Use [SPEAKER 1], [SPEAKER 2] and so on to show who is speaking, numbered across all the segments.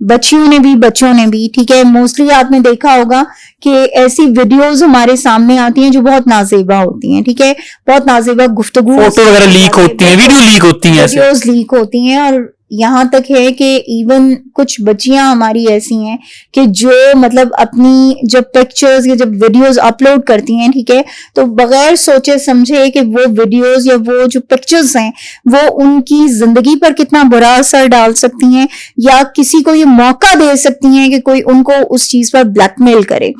[SPEAKER 1] بچیوں نے بھی بچوں نے بھی, ٹھیک ہے. موسٹلی آپ نے دیکھا ہوگا کہ ایسی ویڈیوز ہمارے سامنے آتی ہیں جو بہت نازیبا ہوتی ہیں, ٹھیک ہے, بہت نازیبا گفتگو,
[SPEAKER 2] فوٹو وغیرہ لیک ہوتی ہیں, ویڈیو لیک ہوتی ہیں,
[SPEAKER 1] ویڈیوز لیک ہوتی ہیں. اور یہاں تک ہے کہ ایون کچھ بچیاں ہماری ایسی ہیں کہ جو مطلب اپنی جب پکچرز یا جب ویڈیوز اپلوڈ کرتی ہیں, ٹھیک ہے, تو بغیر سوچے سمجھے کہ وہ ویڈیوز یا وہ جو پکچرز ہیں وہ ان کی زندگی پر کتنا برا اثر ڈال سکتی ہیں, یا کسی کو یہ موقع دے سکتی ہیں کہ کوئی ان کو اس چیز پر بلیک میل کرے,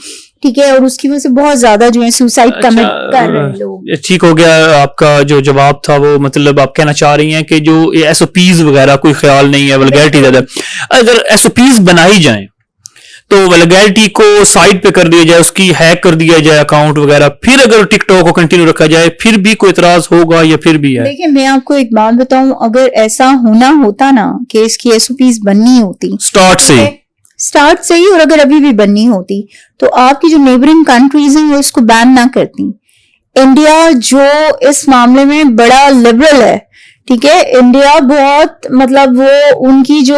[SPEAKER 1] ٹھیک ہے, اور اس کی وجہ سے بہت زیادہ جو ہے سوسائڈ کمٹ کر رہے ہیں لوگ.
[SPEAKER 2] ٹھیک ہو گیا آپ کا جو جواب تھا, وہ مطلب آپ کہنا چاہ رہی ہیں کہ جو ایس او پیز وغیرہ کوئی خیال نہیں ہے, ولگیرٹی زیادہ. اگر ایس او پیز بنائی جائیں تو ولگیرٹی کو سائڈ پہ کر دیا جائے, اس کی ہیک کر دیا جائے اکاؤنٹ وغیرہ, پھر اگر ٹک ٹاک کو کنٹینیو رکھا جائے پھر بھی کوئی اعتراض ہوگا یا پھر بھی ہے؟
[SPEAKER 1] دیکھیں میں آپ کو ایک بات بتاؤں, اگر ایسا ہونا ہوتا نا کہ اس کی ایس او پیز بننی ہوتی اسٹارٹ سے ہی, اور اگر ابھی بھی بننی ہوتی تو آپ کی جو نیبرنگ کنٹریز ہیں وہ اس کو بین نہ کرتی. انڈیا جو اس معاملے میں بڑا لبرل ہے, ٹھیک ہے, انڈیا بہت مطلب وہ ان کی جو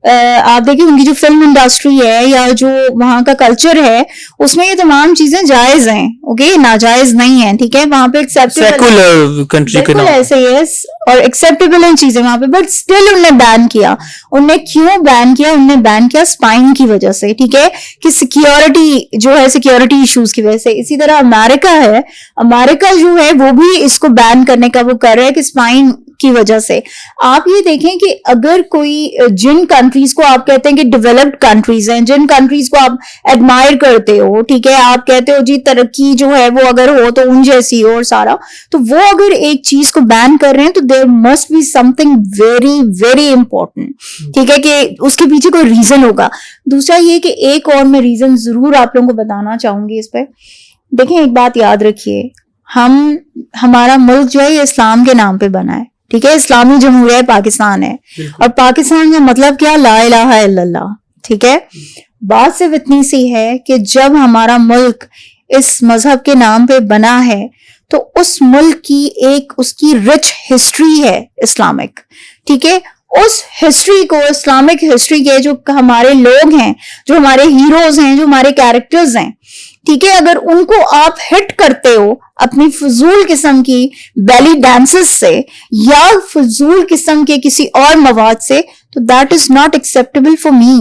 [SPEAKER 1] آپ دیکھیں ان کی جو فلم انڈسٹری ہے یا جو وہاں کا کلچر ہے اس میں یہ تمام چیزیں جائز ہیں, اوکے, ناجائز نہیں ہیں, ٹھیک ہے, وہاں پہ بالکل ایسے ہی ہے اور ایکسیپٹیبل ہیں چیزیں وہاں پہ, بٹ اسٹل انہوں نے بین کیا. انہوں نے کیوں بین کیا؟ انہوں نے بین کیا اسپائن کی وجہ سے, ٹھیک ہے, کہ سیکیورٹی جو ہے سیکیورٹی ایشوز کی وجہ سے. اسی طرح امریکہ ہے, امریکہ جو ہے وہ بھی اس کو بین کرنے کا وہ کر رہا ہے کہ اسپائن کی وجہ سے. آپ یہ دیکھیں کہ اگر کوئی جن کنٹریز کو آپ کہتے ہیں کہ ڈیولپڈ کنٹریز ہیں, جن کنٹریز کو آپ ایڈمائر کرتے ہو, ٹھیک ہے, آپ کہتے ہو جی ترقی جو ہے وہ اگر ہو تو ان جیسی ہو اور سارا, تو وہ اگر ایک چیز کو بین کر رہے ہیں تو there must be something very very important, ٹھیک ہے, کہ اس کے پیچھے کوئی ریزن ہوگا. دوسرا یہ کہ ایک اور میں ریزن ضرور آپ لوگوں کو بتانا چاہوں گی اس پہ. دیکھیں ایک بات یاد رکھیے, ہمارا ملک جو ہے یہ اسلام کے نام پہ بنا ہے, ٹھیک ہے, اسلامی جمہوریہ پاکستان ہے, اور پاکستان کا مطلب کیا؟ لا الہ الا اللہ, ٹھیک ہے. بات صرف اتنی سی ہے کہ جب ہمارا ملک اس مذہب کے نام پہ بنا ہے تو اس ملک کی ایک اس کی رچ ہسٹری ہے اسلامک, ٹھیک ہے. اس ہسٹری کو, اسلامک ہسٹری کے جو ہمارے لوگ ہیں, جو ہمارے ہیروز ہیں, جو ہمارے کیریکٹرز ہیں, ٹھیک ہے, اگر ان کو آپ ہٹ کرتے ہو اپنی فضول قسم کی بیلی ڈانسز سے یا فضول قسم کے کسی اور مواد سے, تو that is not acceptable for me.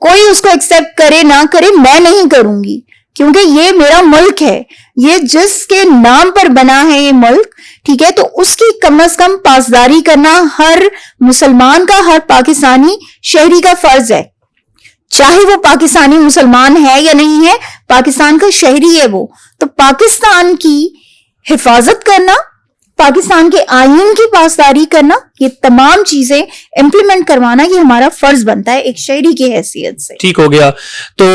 [SPEAKER 1] کوئی اس کو ایکسیپٹ کرے نہ کرے, میں نہیں کروں گی, کیونکہ یہ میرا ملک ہے, یہ جس کے نام پر بنا ہے یہ ملک, ٹھیک ہے, تو اس کی کم از کم پاسداری کرنا ہر مسلمان کا, ہر پاکستانی شہری کا فرض ہے, چاہے وہ پاکستانی مسلمان ہے یا نہیں ہے, پاکستان کا شہری ہے وہ. تو پاکستان کی حفاظت کرنا, پاکستان کے آئین کی پاسداری کرنا, یہ تمام چیزیں امپلیمنٹ کروانا یہ ہمارا فرض بنتا ہے ایک شہری کی حیثیت سے.
[SPEAKER 2] ٹھیک ہو گیا. تو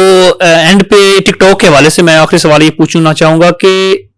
[SPEAKER 2] اینڈ پہ ٹک ٹاک کے حوالے سے میں آخری سوال یہ پوچھنا چاہوں گا کہ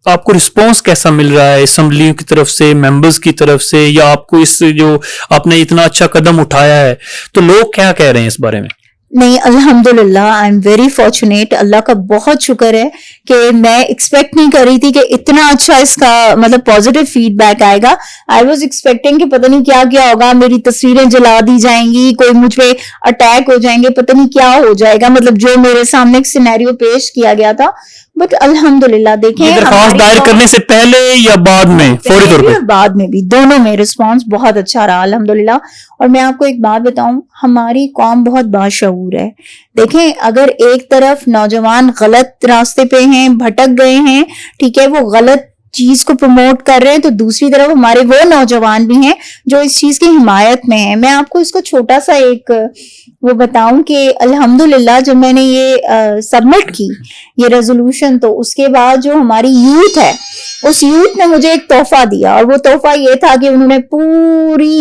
[SPEAKER 2] آپ کو رسپانس کیسا مل رہا ہے اسمبلیوں کی طرف سے, ممبرز کی طرف سے, یا آپ کو اس جو آپ نے اتنا اچھا قدم اٹھایا ہے تو لوگ کیا کہہ رہے ہیں اس بارے میں؟
[SPEAKER 1] نہیں, الحمدللہ آئی ایم ویری فارچونیٹ, اللہ کا بہت شکر ہے کہ میں ایکسپیکٹ نہیں کر رہی تھی کہ اتنا اچھا اس کا مطلب پازیٹیو فیڈ بیک آئے گا. آئی واز ایکسپیکٹنگ کہ پتہ نہیں کیا کیا ہوگا, میری تصویریں جلا دی جائیں گی, کوئی مجھ پہ اٹیک ہو جائیں گے, پتہ نہیں کیا ہو جائے گا, مطلب جو میرے سامنے ایک سینیریو پیش کیا گیا تھا. بٹ الحمدللہ دیکھیں
[SPEAKER 2] درخواست دائر کرنے سے پہلے یا بعد میں, فوری طور پہ
[SPEAKER 1] بعد میں بھی, دونوں میں رسپانس بہت اچھا رہا الحمدللہ. اور میں آپ کو ایک بات بتاؤں, ہماری قوم بہت باشعور ہے. دیکھیں اگر ایک طرف نوجوان غلط راستے پہ ہیں, بھٹک گئے ہیں, ٹھیک ہے, وہ غلط چیز کو پروموٹ کر رہے ہیں, تو دوسری طرف ہمارے وہ نوجوان بھی ہیں جو اس چیز کی حمایت میں ہیں. میں آپ کو اس کو چھوٹا سا ایک وہ بتاؤں کہ الحمدللہ جب میں نے یہ سبمٹ کی یہ ریزولوشن, تو اس کے بعد جو ہماری یوتھ ہے اس یوتھ نے مجھے ایک تحفہ دیا, اور وہ تحفہ یہ تھا کہ انہوں نے پوری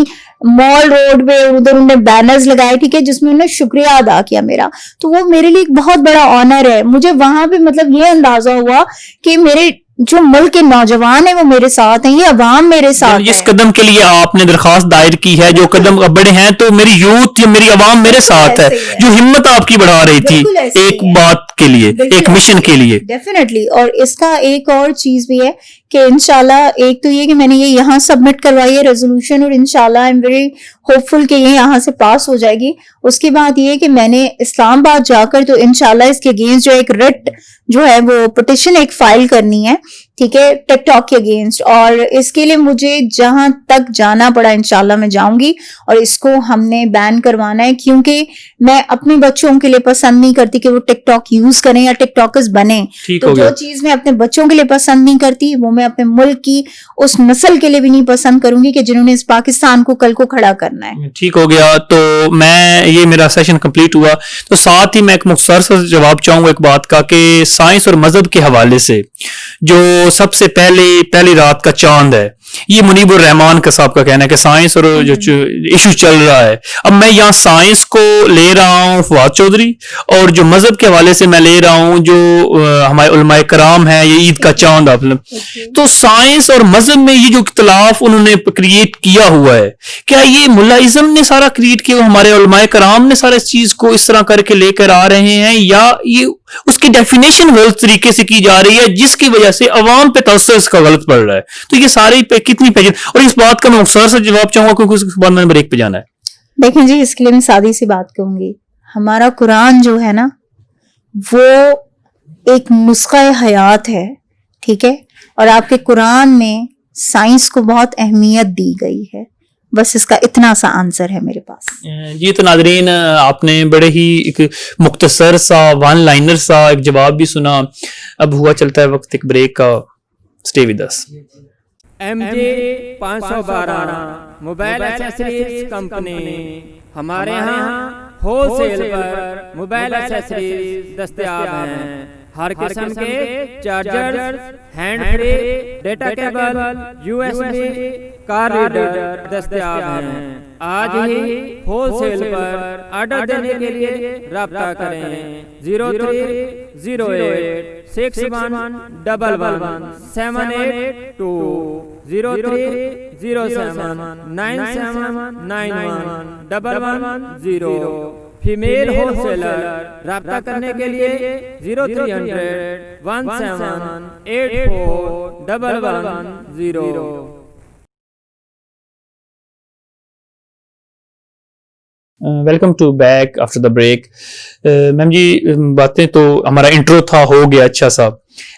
[SPEAKER 1] مال روڈ پہ ادھر انہوں نے بینرز لگائے, ٹھیک ہے, جس میں انہوں نے شکریہ ادا کیا میرا. تو وہ میرے لیے ایک بہت بڑا آنر ہے. مجھے وہاں پہ مطلب یہ اندازہ ہوا کہ میرے جو ملک کے نوجوان ہیں وہ میرے ساتھ ہیں, یہ عوام میرے ساتھ ہے.
[SPEAKER 2] اس قدم کے لیے آپ نے درخواست دائر کی ہے, جو قدم بڑے ہیں, تو میری یوتھ یا میری عوام میرے ساتھ ہے, جو ہمت آپ کی بڑھا رہی تھی ایک بات کے لیے, ایک مشن کے لیے.
[SPEAKER 1] ڈیفینیٹلی. اور اس کا ایک اور چیز بھی ہے کہ انشاءاللہ ایک تو یہ کہ میں نے یہ یہاں سبمٹ کروائی ہے ریزولوشن، اور انشاءاللہ آئی ایم ویری ہوپ فل کہ یہ یہاں سے پاس ہو جائے گی. اس کے بعد یہ کہ میں نے اسلام آباد جا کر تو انشاءاللہ اس کے اگینسٹ جو ایک ریٹ جو ہے وہ پٹیشن ایک فائل کرنی ہے، ٹھیک ہے، ٹک ٹاک کے اگینسٹ. اور اس کے لیے مجھے جہاں تک جانا پڑا انشاءاللہ میں جاؤں گی، اور اس کو ہم نے بین کروانا ہے، کیونکہ میں اپنے بچوں کے لیے پسند نہیں کرتی کہ وہ ٹک ٹاک یوز کریں یا ٹک ٹاکرز بنیں. تو جو چیز میں اپنے بچوں کے لیے پسند نہیں کرتی وہ میں اپنے ملک کی اس نسل کے لیے بھی نہیں پسند کروں گی کہ جنہوں نے اس پاکستان کو کل کو کھڑا کرنا ہے.
[SPEAKER 2] ٹھیک ہو گیا. تو میں یہ میرا سیشن کمپلیٹ ہوا. تو ساتھ ہی میں ایک مختصر سا جواب چاہوں گا ایک بات کا کہ سائنس اور مذہب کے حوالے سے جو سب سے پہلی رات کا چاند ہے، یہ منیب الرحمان کا صاحب کا کہنا ہے کہ سائنس اور جو ایشو چل رہا ہے، اب میں یہاں سائنس کو لے رہا ہوں فواد چودھری، اور جو مذہب کے حوالے سے میں لے رہا ہوں جو ہمارے علماء کرام ہیں، یہ عید کا چاند آپ تو سائنس اور مذہب میں یہ جو اختلاف انہوں نے کریٹ کیا ہوا ہے، کیا یہ ملائزم نے سارا کریٹ کیا، ہمارے علماء کرام نے سارا اس چیز کو اس طرح کر کے لے کر آ رہے ہیں، یا یہ اس کی ڈیفینیشن غلط طریقے سے کی جا رہی ہے جس کی وجہ سے عوام پہ تاثر اس کا غلط پڑ رہا ہے؟ تو یہ سارے پہ کتنی پیجن، اور اس بات کا میں مختصر سے جواب چاہوں گا کیونکہ اس کے بعد میں بریک پہ جانا ہے.
[SPEAKER 1] دیکھیں جی، اس کے لیے میں سادی سی بات کہوں گی، ہمارا قرآن جو ہے نا وہ ایک نسخہ حیات ہے، ٹھیک ہے، اور آپ کے قرآن میں سائنس کو بہت اہمیت دی گئی ہے. بس اس کا اتنا سا آنسر ہے میرے پاس.
[SPEAKER 2] جی تو ناظرین، آپ نے بڑے ہی ایک مختصر سا ون لائنر سا ایک جواب بھی سنا. اب ہوا چلتا ہے وقت ایک بریک کا. Stay with us.
[SPEAKER 3] MJ 512 mobile accessories company, ہمارے ہاں ہول سیل پر موبائل ایکسیسریز دستیاب ہیں. ہر قسم کے charger, hand free, data cable, USB، کار ریڈر دستیاب ہیں. آج ہی ہول سیل پر آرڈر دینے کے لیے رابطہ کریں. 030861111782 030797911110. فیمیل ہول سیلر رابطہ کرنے کے لیے 030017841110.
[SPEAKER 2] Welcome to back after the break. Ma'am ji, باتیں تو ہمارا انٹرو تھا ہو گیا اچھا سا،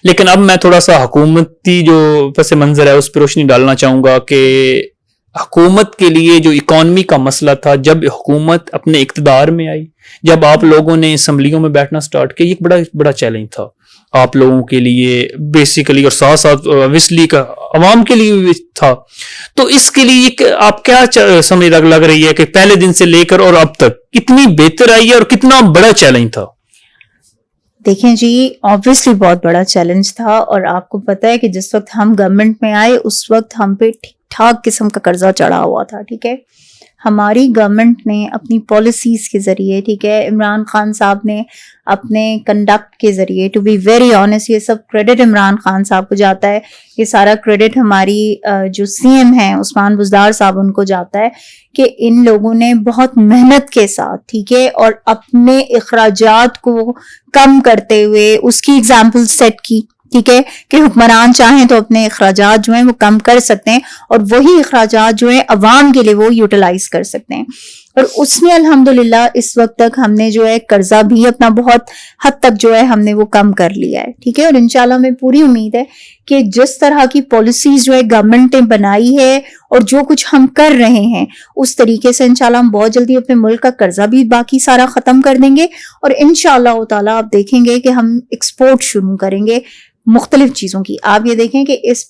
[SPEAKER 2] لیکن اب میں تھوڑا سا حکومتی جو پس منظر ہے اس پہ روشنی ڈالنا چاہوں گا کہ حکومت کے لیے جو اکانومی کا مسئلہ تھا، جب حکومت اپنے اقتدار میں آئی، جب آپ لوگوں نے اسمبلیوں میں بیٹھنا سٹارٹ کیا، یہ ایک بڑا چیلنج تھا آپ لوگوں کے لیے بیسیکلی، اور ساتھ ساتھ اوبویسلی کا عوام کے لیے بھی تھا. تو اس کے لیے آپ کیا سمجھ لگ رہی ہے کہ پہلے دن سے لے کر اور اب تک کتنی بہتر آئی ہے اور کتنا بڑا چیلنج تھا؟
[SPEAKER 1] دیکھیں جی، آبویسلی بہت بڑا چیلنج تھا، اور آپ کو پتہ ہے کہ جس وقت ہم گورنمنٹ میں آئے اس وقت ہم پہ ٹھیک ٹھاک قسم کا قرضہ چڑھا ہوا تھا. ٹھیک ہے، ہماری گورنمنٹ نے اپنی پالیسیز کے ذریعے، ٹھیک ہے، عمران خان صاحب نے اپنے کنڈکٹ کے ذریعے، ٹو بی ویری آنیسٹ یہ سب کریڈٹ عمران خان صاحب کو جاتا ہے، یہ سارا کریڈٹ ہماری جو CM ہیں عثمان بزدار صاحب ان کو جاتا ہے کہ ان لوگوں نے بہت محنت کے ساتھ، ٹھیک ہے، اور اپنے اخراجات کو کم کرتے ہوئے اس کی ایگزامپل سیٹ کی. ٹھیک ہے کہ حکمران چاہیں تو اپنے اخراجات جو ہیں وہ کم کر سکتے ہیں، اور وہی اخراجات جو ہیں عوام کے لیے وہ یوٹیلائز کر سکتے ہیں. اور اس میں الحمدللہ اس وقت تک ہم نے جو ہے قرضہ بھی اپنا بہت حد تک جو ہے ہم نے وہ کم کر لیا ہے. ٹھیک ہے، اور انشاءاللہ ہمیں پوری امید ہے کہ جس طرح کی پالیسیز جو ہے گورنمنٹ نے بنائی ہے اور جو کچھ ہم کر رہے ہیں اس طریقے سے انشاءاللہ ہم بہت جلدی اپنے ملک کا قرضہ بھی باقی سارا ختم کر دیں گے، اور انشاءاللہ تعالیٰ آپ دیکھیں گے کہ ہم ایکسپورٹ شروع کریں گے مختلف چیزوں کی. آپ یہ دیکھیں کہ اس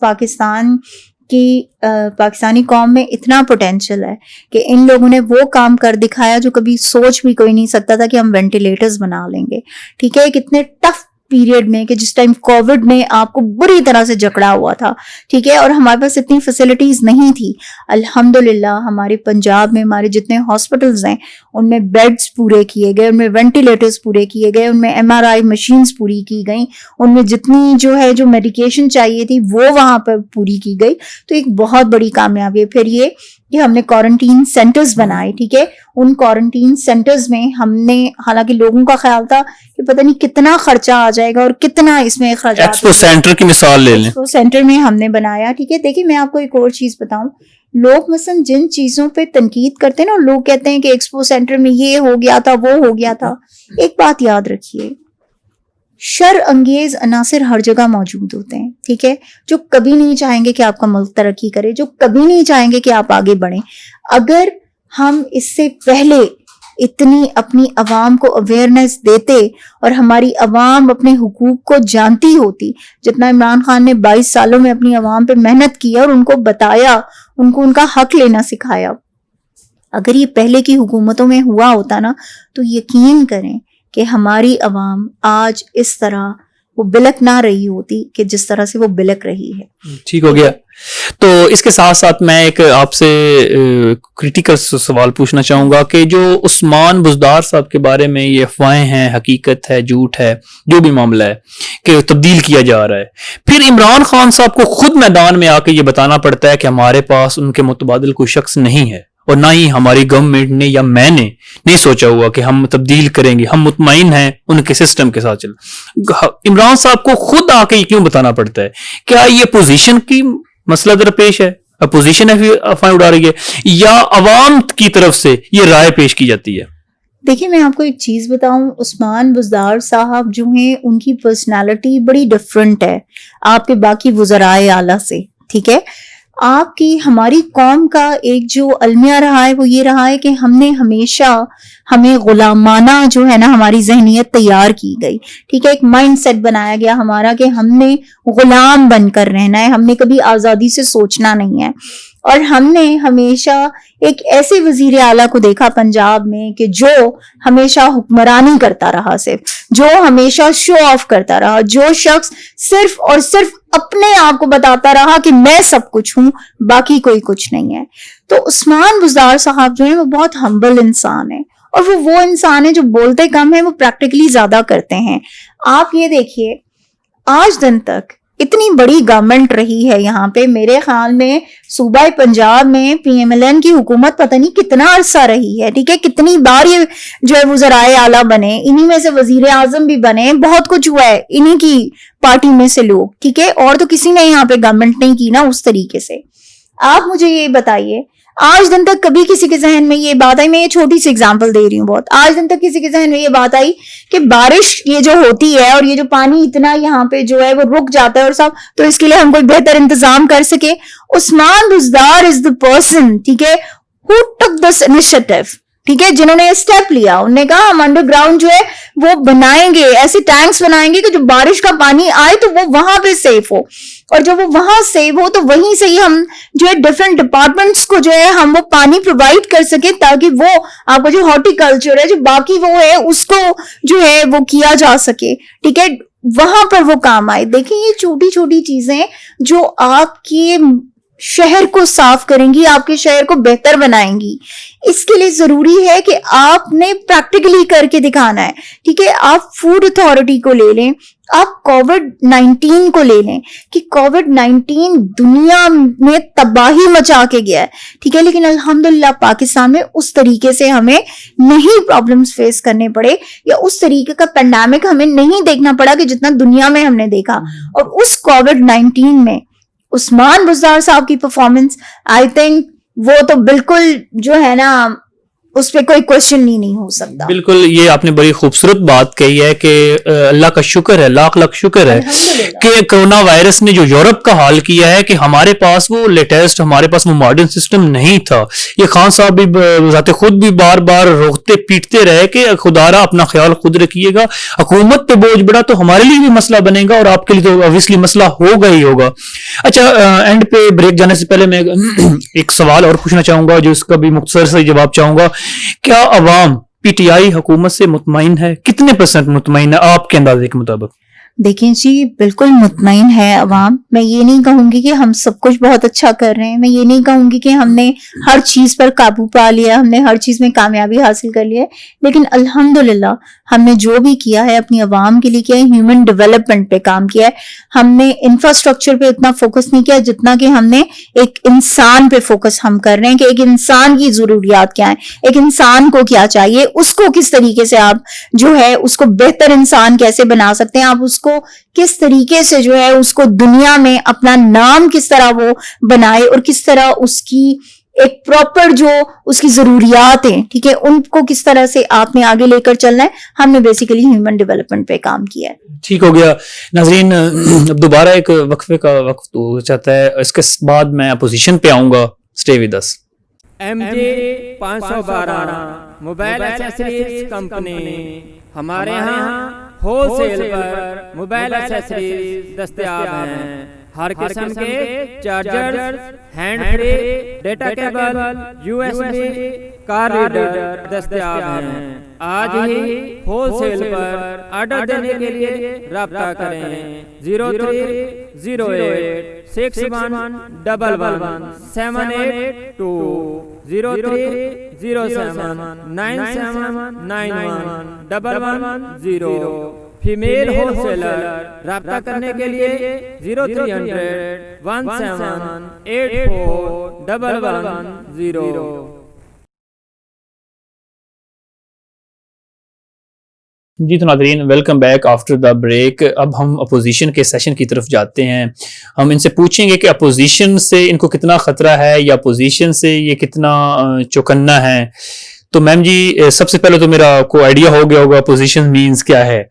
[SPEAKER 1] پاکستانی قوم میں اتنا پوٹینشل ہے کہ ان لوگوں نے وہ کام کر دکھایا جو کبھی سوچ بھی کوئی نہیں سکتا تھا کہ ہم وینٹیلیٹرز بنا لیں گے. ٹھیک ہے، کتنے ٹف پیریڈ میں کہ جس ٹائم کووڈ نے آپ کو بری طرح سے جکڑا ہوا تھا. ٹھیک ہے، اور ہمارے پاس اتنی فیسلٹیز نہیں تھی. الحمدللہ ہمارے پنجاب میں ہمارے جتنے ہاسپٹلز ہیں ان میں بیڈز پورے کیے گئے، ان میں وینٹیلیٹرز پورے کیے گئے، ان میں MRI مشینز پوری کی گئیں، ان میں جتنی جو ہے جو میڈیکیشن چاہیے تھی وہ وہاں پر پوری کی گئی. تو ایک بہت بڑی کامیابی ہے. پھر یہ کہ ہم نے کوارنٹین سینٹرز بنائے, ٹھیک ہے. ان کوارنٹین سینٹرز میں ہم نے, حالانکہ لوگوں کا خیال تھا کہ پتہ نہیں کتنا خرچہ آ جائے گا اور کتنا اس میں اخراجات.
[SPEAKER 2] ایکسپو سینٹر کی مثال لے لیں,
[SPEAKER 1] ایکسپو سینٹر میں ہم نے بنایا, ٹھیک ہے. دیکھیے میں آپ کو ایک اور چیز بتاؤں, لوگ مثلا جن چیزوں پہ تنقید کرتے ہیں نا, لوگ کہتے ہیں کہ ایکسپو سینٹر میں یہ ہو گیا تھا, وہ ہو گیا تھا. ایک بات یاد رکھیے, شر انگیز عناصر ہر جگہ موجود ہوتے ہیں, ٹھیک ہے, جو کبھی نہیں چاہیں گے کہ آپ کا ملک ترقی کرے, جو کبھی نہیں چاہیں گے کہ آپ آگے بڑھیں. اگر ہم اس سے پہلے اتنی اپنی عوام کو اویئرنیس دیتے اور ہماری عوام اپنے حقوق کو جانتی ہوتی, جتنا عمران خان نے 22 سالوں میں اپنی عوام پہ محنت کی اور ان کو بتایا, ان کو ان کا حق لینا سکھایا, اگر یہ پہلے کی حکومتوں میں ہوا ہوتا نا, تو یقین کریں کہ ہماری عوام آج اس طرح وہ بلک نہ رہی ہوتی کہ جس طرح سے وہ بلک رہی ہے.
[SPEAKER 2] ٹھیک ہو گیا. تو اس کے ساتھ ساتھ میں ایک آپ سے کریٹیکل سوال پوچھنا چاہوں گا کہ جو عثمان بزدار صاحب کے بارے میں یہ افواہیں ہیں, حقیقت ہے, جھوٹ ہے, جو بھی معاملہ ہے کہ تبدیل کیا جا رہا ہے, پھر عمران خان صاحب کو خود میدان میں آ کے یہ بتانا پڑتا ہے کہ ہمارے پاس ان کے متبادل کوئی شخص نہیں ہے, اور نہ ہی ہماری گورنمنٹ نے یا میں نے نہیں سوچا ہوا کہ ہم تبدیل کریں گے, ہم مطمئن ہیں ان کے سسٹم کے ساتھ چل. عمران صاحب کو خود آ کے یہ کیوں بتانا پڑتا ہے؟ کیا یہ پوزیشن کی مسئلہ درپیش ہے, اپوزیشن افواہیں اڑا رہی ہے, یا عوام کی طرف سے یہ رائے پیش کی جاتی ہے؟
[SPEAKER 1] دیکھیں میں آپ کو ایک چیز بتاؤں, عثمان بزدار صاحب جو ہیں ان کی پرسنالٹی بڑی ڈفرنٹ ہے آپ کے باقی وزرائے اعلیٰ سے, ٹھیک ہے. آپ کی, ہماری قوم کا ایک جو المیہ رہا ہے وہ یہ رہا ہے کہ ہم نے ہمیشہ, ہمیں غلامانہ جو ہے نا ہماری ذہنیت تیار کی گئی, ٹھیک ہے. ایک مائنڈ سیٹ بنایا گیا ہمارا کہ ہم نے غلام بن کر رہنا ہے, ہم نے کبھی آزادی سے سوچنا نہیں ہے. اور ہم نے ہمیشہ ایک ایسے وزیر اعلیٰ کو دیکھا پنجاب میں کہ جو ہمیشہ حکمرانی کرتا رہا, صرف جو ہمیشہ شو آف کرتا رہا, جو شخص صرف اور صرف اپنے آپ کو بتاتا رہا کہ میں سب کچھ ہوں, باقی کوئی کچھ نہیں ہے. تو عثمان بزدار صاحب جو ہیں وہ بہت ہمبل انسان ہے, اور وہ انسان ہے جو بولتے کم ہیں, وہ پریکٹیکلی زیادہ کرتے ہیں. آپ یہ دیکھیے, آج دن تک اتنی بڑی گورنمنٹ رہی ہے یہاں پہ, میرے خیال میں صوبہ پنجاب میں پی ایم ایل این کی حکومت پتہ نہیں کتنا عرصہ رہی ہے, ٹھیک ہے. کتنی بار یہ جو ہے وزرائے اعلیٰ بنے, انہی میں سے وزیر اعظم بھی بنے, بہت کچھ ہوا ہے انہی کی پارٹی میں سے لوگ, ٹھیک ہے. اور تو کسی نے یہاں پہ گورنمنٹ نہیں کی نا اس طریقے سے. آپ مجھے یہ بتائیے, آج دن تک کبھی کسی کے ذہن میں یہ بات آئی, میں یہ چھوٹی سی اگزامپل دے رہی ہوں بہت, آج دن تک کسی کے ذہن میں یہ بات آئی کہ بارش یہ جو ہوتی ہے اور یہ جو پانی اتنا یہاں پہ جو ہے وہ رک جاتا ہے اور سب, تو اس کے لیے ہم کوئی بہتر انتظام کر سکے؟ عثمان بزدار از the person, ٹھیک ہے, who took this initiative, ٹھیک ہے, جنہوں نے اسٹیپ لیا. انہوں نے کہا ہم انڈر گراؤنڈ جو ہے وہ بنائیں گے, ایسے ٹینکس بنائیں گے کہ جو بارش کا پانی آئے تو وہ وہاں پہ سیف ہو, اور جب وہ وہاں سیو ہو تو وہیں سے ہی ہم جو ہے ڈفرینٹ ڈپارٹمنٹس کو جو ہے ہم وہ پانی پرووائڈ کر سکیں, تاکہ وہ آپ کا جو ہارٹی کلچر ہے, جو باقی وہ ہے, اس کو جو ہے وہ کیا جا سکے, ٹھیک ہے, وہاں پر وہ کام آئے. دیکھیں یہ چھوٹی چھوٹی چیزیں جو آپ کی شہر کو صاف کریں گی, آپ کے شہر کو بہتر بنائیں گی. اس کے لیے ضروری ہے کہ آپ نے پریکٹیکلی کر کے دکھانا ہے, ٹھیک ہے. آپ فوڈ اتھارٹی کو لے لیں, آپ کووڈ-19 کو لے لیں کہ کووڈ-19 دنیا میں تباہی مچا کے گیا ہے, ٹھیک ہے, لیکن الحمدللہ پاکستان میں اس طریقے سے ہمیں نہیں پرابلمز فیس کرنے پڑے, یا اس طریقے کا پینڈیمک ہمیں نہیں دیکھنا پڑا کہ جتنا دنیا میں ہم نے دیکھا. اور اس کووڈ-19 میں عثمان بزدار صاحب کی پرفارمنس, آئی تھنک وہ تو بالکل جو ہے نا اس پہ کوئی کوشچن ہی نہیں ہو سکتا.
[SPEAKER 2] بالکل, یہ آپ نے بڑی خوبصورت بات کہی ہے کہ اللہ کا شکر ہے, لاکھ لاکھ شکر ہے کہ کرونا وائرس نے جو یورپ کا حال کیا ہے کہ ہمارے پاس وہ لیٹسٹ, ہمارے پاس وہ ماڈرن سسٹم نہیں تھا. یہ خان صاحب بھی ذات خود بھی بار بار روکتے پیٹتے رہے کہ خدارا اپنا خیال خود رکھیے گا, حکومت پہ بوجھ بڑا تو ہمارے لیے بھی مسئلہ بنے گا, اور آپ کے لیے تو obviously مسئلہ ہوگا ہی ہوگا. اچھا, اینڈ پہ بریک جانے سے پہلے میں ایک سوال اور پوچھنا چاہوں گا, جو اس کا بھی مختصر سے جواب چاہوں گا. کیا عوام پی ٹی آئی حکومت سے مطمئن ہے؟ کتنے % مطمئن ہے آپ کے اندازے کے مطابق؟
[SPEAKER 1] دیکھیں جی, بالکل مطمئن ہے عوام. میں یہ نہیں کہوں گی کہ ہم سب کچھ بہت اچھا کر رہے ہیں, میں یہ نہیں کہوں گی کہ ہم نے ہر چیز پر قابو پا لیا, ہم نے ہر چیز میں کامیابی حاصل کر لی ہے, لیکن الحمدللہ ہم نے جو بھی کیا ہے اپنی عوام کے لیے کیا ہے, ہیومن ڈیولپمنٹ پہ کام کیا ہے. ہم نے انفراسٹرکچر پہ اتنا فوکس نہیں کیا جتنا کہ ہم نے ایک انسان پہ فوکس ہم کر رہے ہیں کہ ایک انسان کی ضروریات کیا ہیں, ایک انسان کو کیا چاہیے, اس کو کس طریقے سے آپ جو ہے اس کو بہتر انسان کیسے بنا سکتے ہیں, آپ اس کو کس طریقے سے جو ہے اس کو دنیا میں اپنا نام کس طرح وہ بنائے, اور کس طرح اس کی ایک پراپر جو اس کی ضروریات ہیں, ٹھیک ہے, ان کو کس طرح سے آپ نے آگے لے کر چلنا ہے. ہم نے بیسیکلی ہیومن ڈیولپمنٹ پہ کام کیا ہے.
[SPEAKER 2] ٹھیک ہو گیا. ناظرین, اب دوبارہ ایک وقفے کا وقت ہو چاہتا ہے, اس کے بعد میں اپوزیشن پہ آؤں گا. Stay with us.
[SPEAKER 3] MJ 512 mobile accessories company, ہمارے ہاں ہول سیل پر موبائل ایکسیسریز دستیاب ہیں. ہر قسم کے charger, hand free, data cable, USB, کار ریڈر دستیاب ہیں. آج ہی ہول سیل پر آرڈر دینے کے لیے رابطہ کریں. 030861111782 030797911110. فیمیل ہول سیلر رابطہ کرنے کے لیے 030017841110.
[SPEAKER 2] جی تو ناظرین, welcome back after the break. اب ہم اپوزیشن کے سیشن کی طرف جاتے ہیں. ہم ان سے پوچھیں گے کہ اپوزیشن سے ان کو کتنا خطرہ ہے, یا اپوزیشن سے یہ کتنا چوکنا ہے. تو میم جی, سب سے پہلے تو میرا کو آئیڈیا ہو گیا ہوگا اپوزیشن مینز کیا ہے,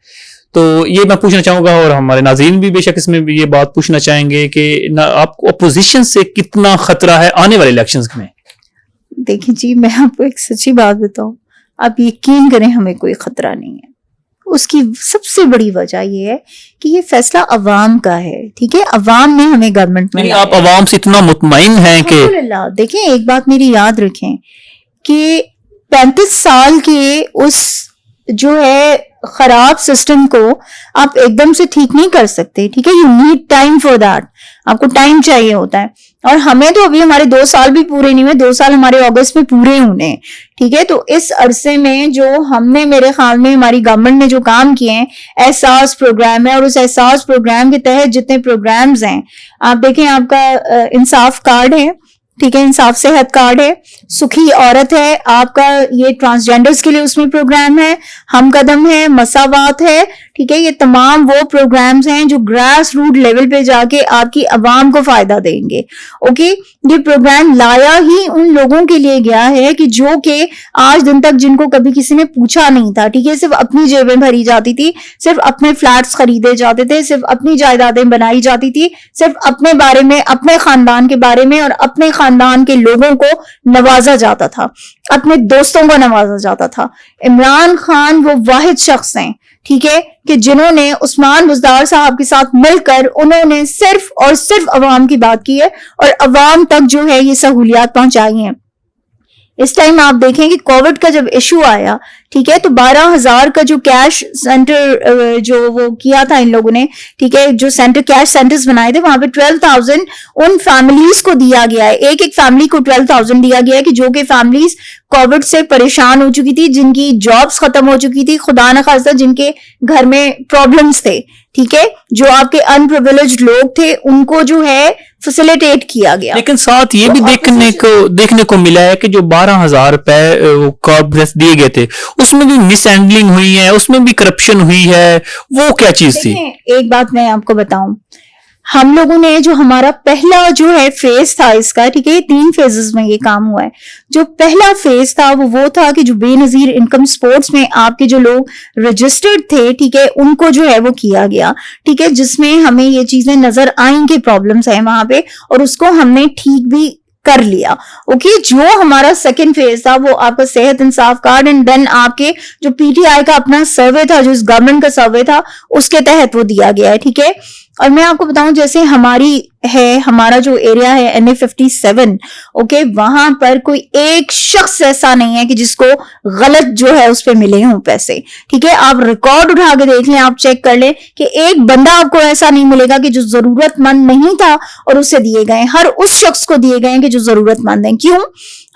[SPEAKER 2] تو یہ میں پوچھنا چاہوں گا, اور ہمارے ناظرین بھی بے شک اس میں بھی یہ بات پوچھنا چاہیں گے کہ آپ کو اپوزیشن سے کتنا خطرہ ہے آنے والے الیکشنز میں.
[SPEAKER 1] دیکھیں جی, میں آپ کو ایک سچی بات بتاؤں, آپ یقین کریں ہمیں کوئی خطرہ نہیں ہے. اس کی سب سے بڑی وجہ یہ ہے کہ یہ فیصلہ عوام کا ہے, ٹھیک ہے, عوام نے ہمیں گورنمنٹ میں,
[SPEAKER 2] آپ عوام سے اتنا مطمئن ہیں کہ
[SPEAKER 1] الحمدللہ. دیکھیں ایک بات میری یاد رکھیں کہ 35 سال کے اس جو ہے خراب سسٹم کو آپ ایک دم سے ٹھیک نہیں کر سکتے, ٹھیک ہے, you need time for that. آپ کو ٹائم چاہیے ہوتا ہے, اور ہمیں تو ابھی ہمارے 2 سال بھی پورے نہیں ہوئے, 2 سال ہمارے اگست میں پورے ہونے ہیں, ٹھیک ہے. تو اس عرصے میں جو ہم نے, میرے خیال میں ہماری گورنمنٹ نے جو کام کیے ہیں, احساس پروگرام ہے, اور اس احساس پروگرام کے تحت جتنے پروگرامز ہیں, آپ دیکھیں آپ کا انصاف کارڈ ہے, ٹھیک ہے, انصاف صحت کارڈ ہے, سکھی عورت ہے, آپ کا یہ ٹرانسجینڈرز کے لیے اس میں پروگرام ہے, ہم قدم ہے, مساوات ہے, ٹھیک ہے. یہ تمام وہ پروگرامز ہیں جو گراس روٹ لیول پہ جا کے آپ کی عوام کو فائدہ دیں گے. اوکے, یہ پروگرام لایا ہی ان لوگوں کے لیے گیا ہے کہ جو کہ آج دن تک جن کو کبھی کسی نے پوچھا نہیں تھا, ٹھیک ہے, صرف اپنی جیبیں بھری جاتی تھی, صرف اپنے فلیٹس خریدے جاتے تھے, صرف اپنی جائیدادیں بنائی جاتی تھی, صرف اپنے بارے میں, اپنے خاندان کے بارے میں اور اپنے خاندان کے لوگوں کو نوازا جاتا تھا, اپنے دوستوں کو نوازا جاتا تھا. عمران خان وہ واحد شخص ہیں, ٹھیک ہے, کہ جنہوں نے عثمان بزدار صاحب کے ساتھ مل کر انہوں نے صرف اور صرف عوام کی بات کی ہے, اور عوام تک جو ہے یہ سہولیات پہنچائی ہیں. اس ٹائم آپ دیکھیں کہ کووڈ کا جب ایشو آیا, ٹھیک ہے, تو 12,000 کا جو کیش سینٹر جو وہ کیا تھا ان لوگوں نے, ٹھیک ہے, جو سینٹر کیش سینٹرز بنائے تھے, وہاں پہ 12,000 ان فیملیز کو دیا گیا ہے, ایک ایک فیملی کو 12,000 دیا گیا ہے, کہ جو کہ فیملیز کووڈ سے پریشان ہو چکی تھی, جن کی جابز ختم ہو چکی تھی, خدا نخواستہ جن کے گھر میں پرابلمز تھے, ٹھیک ہے, جو آپ کے ان پریویلیجڈ لوگ تھے, ان کو جو ہے فیسیلیٹیٹ کیا گیا.
[SPEAKER 2] لیکن ساتھ یہ بھی دیکھنے کو ملا ہے کہ جو 12,000 روپے کارڈ دیے گئے تھے, اس میں بھی مس ہینڈلنگ ہوئی ہے, اس میں بھی کرپشن ہوئی ہے, وہ کیا چیز تھی؟
[SPEAKER 1] ایک بات میں آپ کو بتاؤں, ہم لوگوں نے جو ہمارا پہلا جو ہے فیز تھا اس کا, ٹھیک ہے, 3 فیزز میں یہ کام ہوا ہے. جو پہلا فیز تھا وہ تھا کہ جو بے نظیر انکم سپورٹس میں آپ کے جو لوگ رجسٹرڈ تھے, ٹھیک ہے, ان کو جو ہے وہ کیا گیا, ٹھیک ہے, جس میں ہمیں یہ چیزیں نظر آئیں کہ پرابلمس ہیں وہاں پہ, اور اس کو ہم نے ٹھیک بھی کر لیا. اوکے, جو ہمارا سیکنڈ فیز تھا وہ آپ کا صحت انصاف کارڈ, اینڈ دین آپ کے جو پی ٹی آئی کا اپنا سروے تھا, جو اس گورنمنٹ کا سروے تھا, اس کے تحت وہ دیا گیا ہے, ٹھیک ہے. اور میں آپ کو بتاؤں, جیسے ہمارا جو ایریا ہے NA57, اوکے, وہاں پر کوئی ایک شخص ایسا نہیں ہے کہ جس کو غلط جو ہے اس پہ ملے ہوں پیسے, ٹھیک ہے. آپ ریکارڈ اٹھا کے دیکھ لیں, آپ چیک کر لیں کہ ایک بندہ آپ کو ایسا نہیں ملے گا کہ جو ضرورت مند نہیں تھا اور اسے دیے گئے. ہر اس شخص کو دیے گئے کہ جو ضرورت مند ہیں. کیوں؟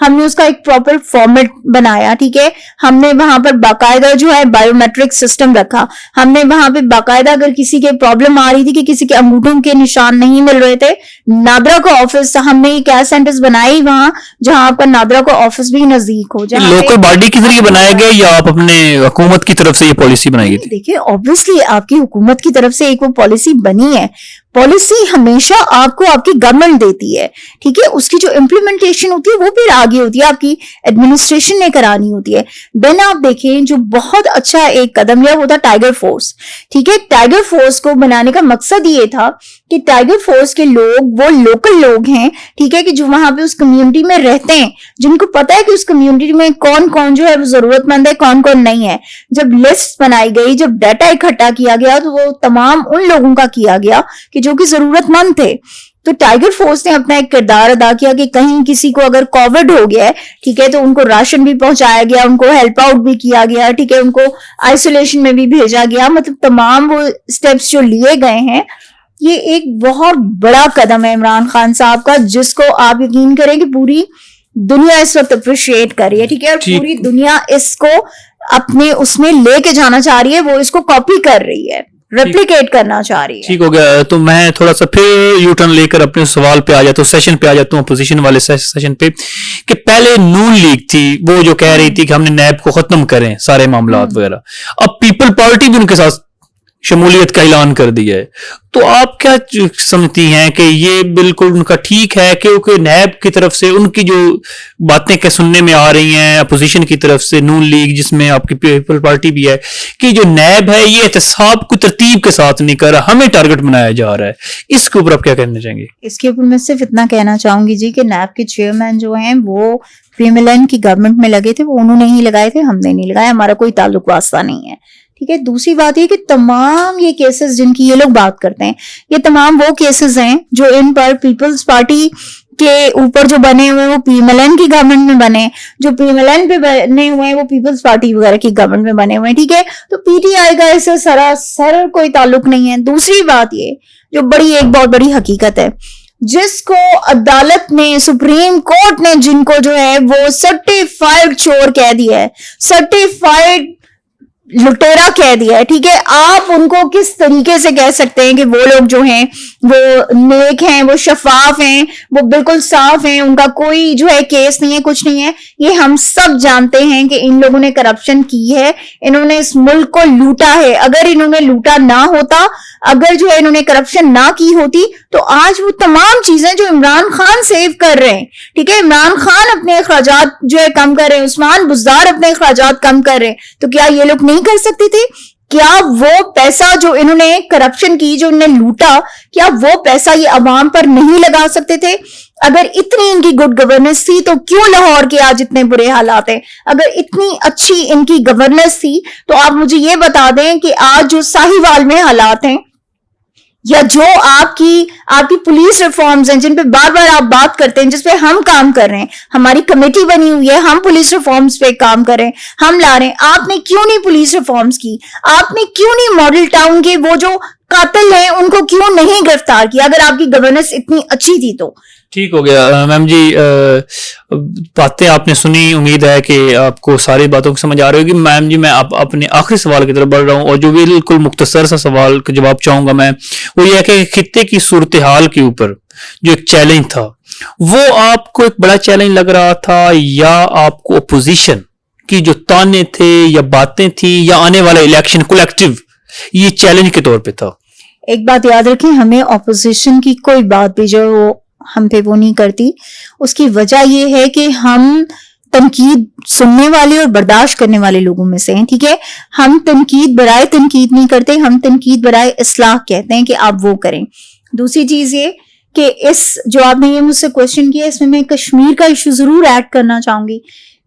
[SPEAKER 1] ہم نے اس کا ایک پراپر فارمیٹ بنایا, ٹھیک ہے, ہم نے وہاں پر باقاعدہ جو ہے بایو میٹرک سسٹم رکھا, ہم نے وہاں پہ باقاعدہ اگر کسی کے پرابلم آ رہی تھی کہ کسی کے انگوٹھوں کے نشان نہیں مل رہے تھے, نادرا کا آفس, ہم نے کیئر سینٹرز بنائی وہاں جہاں آپ کا نادرا کا آفس بھی نزدیک ہو. جہاں
[SPEAKER 2] لوکل باڈی کے ذریعے بنایا گیا یا آپ اپنے حکومت کی طرف سے یہ پالیسی بنائی گئی تھی؟
[SPEAKER 1] دیکھیے آبویسلی آپ کی حکومت کی طرف سے ایک وہ پالیسی بنی ہے, پالیسی ہمیشہ آپ کو آپ کی گورنمنٹ دیتی ہے, ٹھیک ہے, اس کی جو امپلیمنٹیشن ہوتی ہے وہ پھر آگے ہوتی ہے, آپ کی ایڈمنسٹریشن نے کرانی ہوتی ہے. دین آپ دیکھیں جو بہت اچھا ایک قدم لیا وہ تھا ٹائیگر فورس, ٹھیک ہے. ٹائیگر فورس کو بنانے کا مقصد یہ تھا کہ ٹائیگر فورس کے لوگ وہ لوکل لوگ ہیں, ٹھیک ہے, کہ جو وہاں پہ اس کمیونٹی میں رہتے ہیں, جن کو پتا ہے کہ اس کمیونٹی میں کون کون جو ہے وہ ضرورت مند ہے, کون کون نہیں ہے. جب لسٹ بنائی گئی, جب ڈیٹا اکٹھا کیا گیا تو وہ تمام ان لوگوں کا کیا گیا کہ جو کہ ضرورت مند تھے. تو ٹائیگر فورس نے اپنا ایک کردار ادا کیا کہ کہیں کسی کو اگر کووڈ ہو گیا ہے, ٹھیک ہے, تو ان کو راشن بھی پہنچایا گیا, ان کو ہیلپ آؤٹ بھی کیا گیا, ٹھیک ہے, ان کو آئسولیشن میں بھی بھیجا گیا. مطلب تمام وہ اسٹیپس جو لیے گئے ہیں, یہ ایک بہت بڑا قدم ہے عمران خان صاحب کا, جس کو آپ یقین کریں کہ پوری دنیا اس وقت اپریشیٹ کر رہی ہے, ٹھیک ہے, اور پوری دنیا اس کو اپنے اس میں لے کے جانا چاہ رہی ہے, وہ اس کو کاپی کر رہی ہے, ریپلیکیٹ کرنا چاہ رہی ہے.
[SPEAKER 2] ٹھیک ہو گیا. تو میں تھوڑا سا پھر یو ٹرن لے کر اپنے سوال پہ آ جاتا ہوں, سیشن پہ آ جاتا ہوں, اپوزیشن والے سیشن پہ, کہ پہلے نون لیگ تھی وہ جو کہہ رہی تھی کہ ہم نے نیب کو ختم کریں سارے معاملات وغیرہ, اب پیپل پارٹی بھی ان کے ساتھ شمولیت کا اعلان کر دیا ہے. تو آپ کیا سمجھتی ہیں کہ یہ بالکل ان کا ٹھیک ہے کیونکہ نیب کی طرف سے ان کی جو باتیں کہ سننے میں آ رہی ہیں اپوزیشن کی طرف سے, نون لیگ جس میں آپ کی پیپل پارٹی بھی ہے, کہ جو نیب ہے یہ احتساب کو ترتیب کے ساتھ نہیں کر رہا, ہمیں ٹارگٹ بنایا جا رہا ہے, اس کے اوپر آپ کیا کہنا چاہیں گے؟
[SPEAKER 1] اس کے اوپر میں صرف اتنا کہنا چاہوں گی جی کہ نیب کے چیئرمین جو ہیں وہ پی ایم ایل این کی گورنمنٹ میں لگے تھے, وہ انہوں نے ہی لگائے تھے, ہم نے نہیں لگایا, ہمارا کوئی تعلق واسطہ نہیں ہے, ٹھیک ہے. دوسری بات یہ کہ تمام یہ کیسز جن کی یہ لوگ بات کرتے ہیں, یہ تمام وہ کیسز ہیں جو ان پر پیپلز پارٹی کے اوپر جو بنے ہوئے ہیں وہ پی ایم ایل این کی گورنمنٹ میں بنے, جو پی ایم ایل این پہ بنے ہوئے ہیں وہ پیپلز پارٹی وغیرہ کی گورنمنٹ میں بنے ہوئے ہیں, ٹھیک ہے. تو پی ٹی آئی کا اس سے سراسر کوئی تعلق نہیں ہے. دوسری بات یہ جو ایک بہت بڑی حقیقت ہے, جس کو عدالت نے, سپریم کورٹ نے جن کو جو ہے وہ سرٹیفائڈ چور کہہ دیا ہے, سرٹیفائڈ لٹیرا کہہ دیا ہے, ٹھیک ہے, آپ ان کو کس طریقے سے کہہ سکتے ہیں کہ وہ لوگ جو ہیں وہ نیک ہیں, وہ شفاف ہیں, وہ بالکل صاف ہیں, ان کا کوئی جو ہے کیس نہیں ہے, کچھ نہیں ہے. یہ ہم سب جانتے ہیں کہ ان لوگوں نے کرپشن کی ہے, انہوں نے اس ملک کو لوٹا ہے. اگر انہوں نے لوٹا نہ ہوتا, اگر جو ہے انہوں نے کرپشن نہ کی ہوتی, تو آج وہ تمام چیزیں جو عمران خان سیو کر رہے ہیں, ٹھیک ہے, عمران خان اپنے اخراجات جو ہے کم کر رہے ہیں, عثمان بزدار اپنے اخراجات کم کر رہے ہیں, تو کیا یہ لوگ نہیں کر سکتے تھے؟ کیا وہ پیسہ جو انہوں نے کرپشن کی, جو انہوں نے لوٹا, کیا وہ پیسہ یہ عوام پر نہیں لگا سکتے تھے؟ اگر اتنی ان کی گڈ گورننس تھی تو کیوں لاہور کے آج اتنے برے حالات ہیں؟ اگر اتنی اچھی ان کی گورننس تھی تو آپ مجھے یہ بتا دیں کہ آج جو ساہیوال میں حالات ہیں, یا جو آپ کی پولیس ریفارمز ہیں جن پہ بار بار آپ بات کرتے ہیں, جس پہ ہم کام کر رہے ہیں, ہماری کمیٹی بنی ہوئی ہے, ہم پولیس ریفارمز پہ کام کر رہے ہیں, ہم لا رہے ہیں, آپ نے کیوں نہیں پولیس ریفارمز کی؟ آپ نے کیوں نہیں ماڈل ٹاؤن کے وہ جو قاتل ہیں ان کو کیوں نہیں گرفتار کیا اگر آپ کی گورننس اتنی اچھی تھی تو؟
[SPEAKER 2] ٹھیک ہو گیا میم جی, باتیں آپ نے سنی, امید ہے کہ آپ کو ساری باتوں کو سمجھ آ رہی ہوگی. میم جی میں اپنے آخری سوال کی طرف بڑھ رہا ہوں, اور جو بالکل مختصر سا سوال کا جواب چاہوں گا میں, وہ یہ ہے کہ خطے کی صورتحال کے اوپر جو ایک چیلنج تھا, وہ آپ کو ایک بڑا چیلنج لگ رہا تھا, یا آپ کو اپوزیشن کی جو تانے تھے یا باتیں تھیں یا آنے والا الیکشن کولیکٹیو یہ چیلنج کے طور پہ تھا؟
[SPEAKER 1] ایک بات یاد رکھیں, ہمیں اپوزیشن کی کوئی بات بھی جو ہم پہ وہ نہیں کرتی. اس کی وجہ یہ ہے کہ ہم تنقید سننے والے اور برداشت کرنے والے لوگوں میں سے ہیں, ٹھیک ہے. ہم تنقید برائے تنقید نہیں کرتے, ہم تنقید برائے اصلاح کہتے ہیں کہ آپ وہ کریں. دوسری چیز یہ کہ اس جو آپ نے یہ مجھ سے کوشچن کیا, اس میں کشمیر کا ایشو ضرور ایڈ کرنا چاہوں گی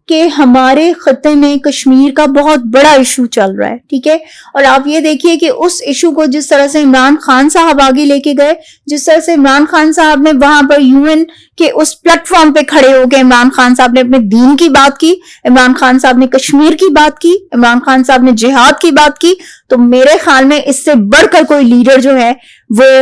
[SPEAKER 1] کہ ہمارے خطے میں کشمیر کا بہت بڑا ایشو چل رہا ہے, ٹھیک ہے. اور آپ یہ دیکھیے کہ اس ایشو کو جس طرح سے عمران خان صاحب آگے لے کے گئے, جس طرح سے عمران خان صاحب نے وہاں پر یو این کے اس پلیٹ فارم پہ کھڑے ہو کے عمران خان صاحب نے اپنے دین کی بات کی, عمران خان صاحب نے کشمیر کی بات کی, عمران خان صاحب نے جہاد کی بات کی, تو میرے خیال میں اس سے بڑھ کر کوئی لیڈر جو ہے وہ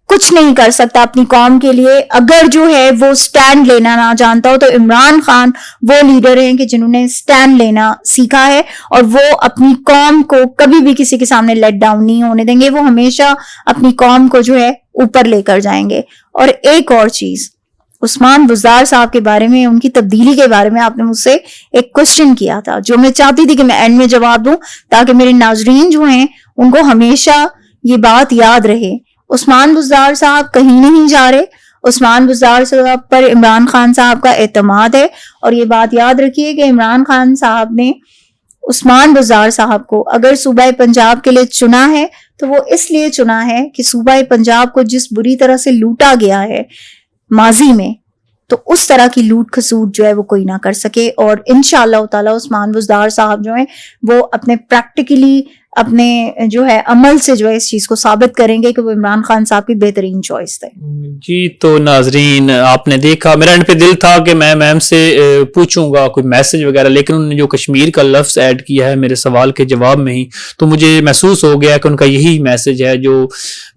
[SPEAKER 1] کچھ نہیں کر سکتا اپنی قوم کے لیے اگر جو ہے وہ سٹینڈ لینا نہ جانتا ہو. تو عمران خان وہ لیڈر ہیں کہ جنہوں نے سٹینڈ لینا سیکھا ہے, اور وہ اپنی قوم کو کبھی بھی کسی کے سامنے لیٹ ڈاؤن نہیں ہونے دیں گے. وہ ہمیشہ اپنی قوم کو جو ہے اوپر لے کر جائیں گے. اور ایک اور چیز, عثمان بزدار صاحب کے بارے میں, ان کی تبدیلی کے بارے میں آپ نے مجھ سے ایک کوشچن کیا تھا جو میں چاہتی تھی کہ میں اینڈ میں جواب دوں تاکہ میرے ناظرین جو ہیں ان کو ہمیشہ یہ بات یاد رہے. عثمان بزدار صاحب کہیں نہیں جا رہے. عثمان بزدار صاحب پر عمران خان صاحب کا اعتماد ہے, اور یہ بات یاد رکھیے کہ عمران خان صاحب نے عثمان بزدار صاحب کو اگر صوبہ پنجاب کے لیے چنا ہے تو وہ اس لیے چنا ہے کہ صوبہ پنجاب کو جس بری طرح سے لوٹا گیا ہے ماضی میں, تو اس طرح کی لوٹ کھسوٹ جو ہے وہ کوئی نہ کر سکے. اور انشاءاللہ تعالی عثمان بزدار صاحب جو ہیں وہ اپنے پریکٹیکلی اپنے جو ہے عمل سے جو ہے اس چیز کو ثابت کریں گے کہ وہ عمران خان صاحب کی بہترین چوائس تھے.
[SPEAKER 2] جی تو ناظرین آپ نے دیکھا, میرا ان پہ دل تھا کہ میں میم سے پوچھوں گا کوئی میسج وغیرہ, لیکن انہوں نے جو کشمیر کا لفظ ایڈ کیا ہے میرے سوال کے جواب میں ہی, تو مجھے محسوس ہو گیا کہ ان کا یہی میسج ہے جو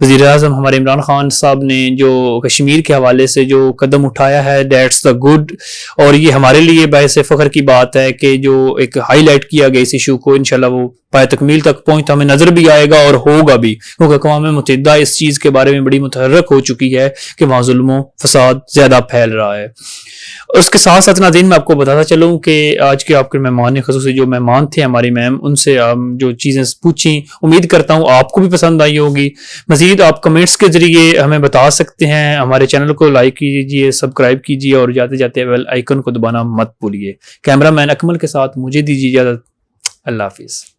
[SPEAKER 2] وزیر اعظم ہمارے عمران خان صاحب نے جو کشمیر کے حوالے سے جو قدم اٹھایا ہے, دیٹس دا گڈ. اور یہ ہمارے لیے باعث فخر کی بات ہے کہ جو ایک ہائی لائٹ کیا گیا اس ایشو کو, انشاءاللہ وہ پائے تکمیل تک پہنچتا ہمیں نظر بھی آئے گا اور ہوگا بھی, کیونکہ اقوام متحدہ اس چیز کے بارے میں بڑی متحرک ہو چکی ہے کہ وہاں ظلم و فساد زیادہ پھیل رہا ہے. اس کے ساتھ ساتھ ناظرین میں آپ کو بتاتا چلوں کہ آج کے آپ کے مہمان خصوصی جو مہمان تھے ہماری میم, ان سے جو چیزیں پوچھیں امید کرتا ہوں آپ کو بھی پسند آئی ہوگی. مزید آپ کمنٹس کے ذریعے ہمیں بتا سکتے ہیں. ہمارے چینل کو لائک کیجیے, سبسکرائب کیجیے, اور جاتے جاتے بیل آئیکن کو دبانا مت بھولیے. کیمرہ مین اکمل کے ساتھ مجھے دیجیے اجازت. اللہ حافظ.